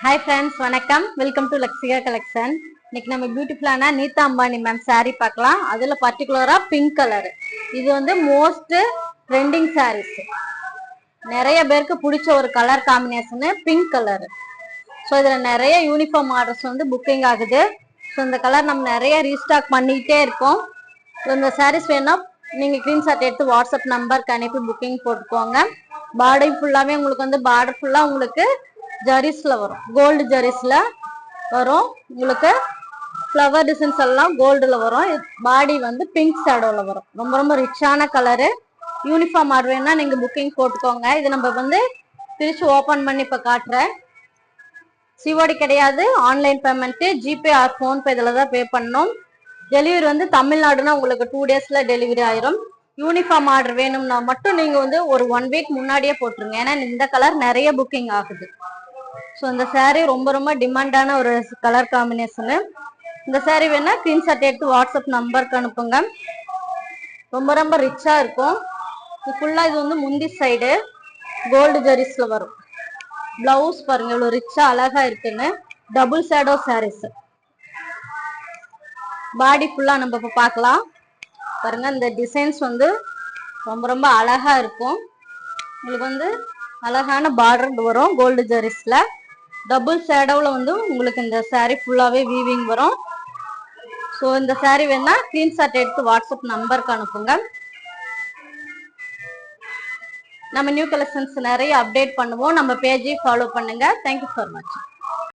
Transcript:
Hi friends, வணக்கம். Welcome to Laksika collection. இன்னைக்கு நம்ம பியூட்டிஃபுல்லான நீதா அம்பானி மேம் saree பார்க்கலாம். அதுல பர்టిక్యులரா பிங்க் கலர். இது வந்து மோஸ்ட் ட்ரெண்டிங் sarees. நிறைய பேருக்கு பிடிச்ச ஒரு colour combination pink colour. So இதுல நிறைய யூனிஃபார்ம் ஆர்டர்ஸ் வந்து புக்கிங் ஆகுது. ஸோ இந்த கலர் நம்ம நிறைய ரீஸ்டாக் பண்ணிக்கிட்டே இருக்கோம். ஸோ இந்த sarees வேணா நீங்க ஸ்கிரீன்ஷாட் எடுத்து வாட்ஸ்அப் நம்பருக்கு அனுப்பி புக்கிங் போட்டுக்கோங்க. பாடி ஃபுல்லாவே உங்களுக்கு வந்து பார்டர் ஃபுல்லா உங்களுக்கு ஜரிஸ்ல வரும், கோல்டு ஜரிஸ்ல வரும். உங்களுக்கு ஃப்ளவர் டிசைன்ஸ் எல்லாம் கோல்டுல வரும். பாடி வந்து பிங்க் ஷேடோல வரும். ரொம்ப ரொம்ப ரிச்சான கலரு. யூனிஃபார்ம் ஆர்டர் வேணா நீங்க புக்கிங் போட்டுக்கோங்க. இது நம்ம வந்து பிரிச்சு ஓபன் பண்ணி இப்ப காட்டுறேன். சிஓடி கிடையாது, online payment, GPay R PhonePe இதுல தான் பே பண்ணணும். டெலிவரி வந்து தமிழ்நாடுனா உங்களுக்கு 2 டேஸ்ல டெலிவரி ஆயிரும். யூனிஃபார்ம் ஆர்டர் வேணும்னா மட்டும் நீங்க வந்து ஒரு 1 வீக் முன்னாடியே போட்டுருங்க. ஏன்னா இந்த கலர் நிறைய புக்கிங் ஆகுது. ஸோ இந்த saree ரொம்ப ரொம்ப டிமாண்டான ஒரு கலர் காம்பினேஷனு. இந்த saree வேணா ஸ்கிரீன்ஷாட் எடுத்து வாட்ஸ்அப் நம்பருக்கு அனுப்புங்க. ரொம்ப ரொம்ப ரிச்சா இருக்கும். ஃபுல்லா இது வந்து முந்தி சைடு கோல்டு ஜரிஸ்ல வரும். பிளவுஸ் பாருங்க இவ்வளவு ரிச்சா அழகா இருக்குன்னு. Double shadow saris. பாடி ஃபுல்லா நம்ம இப்ப பார்க்கலாம். பாருங்க இந்த டிசைன்ஸ் வந்து ரொம்ப ரொம்ப அழகா இருக்கும். உங்களுக்கு வந்து அழகான பார்டர் வரும் கோல்டு ஜரிஸ்ல. டபுள் ஷேடோவில் வந்து உங்களுக்கு இந்த saree ஃபுல்லாவே வீவிங் வரும். ஸோ இந்த saree வேணா ஸ்கிரீன்ஷாட் எடுத்து வாட்ஸ்அப் நம்பருக்கு அனுப்புங்க. நம்ம நியூ கலெக்ஷன்ஸ் நிறைய அப்டேட் பண்ணுவோம். நம்ம பேஜை ஃபாலோ பண்ணுங்க. Thank you for much.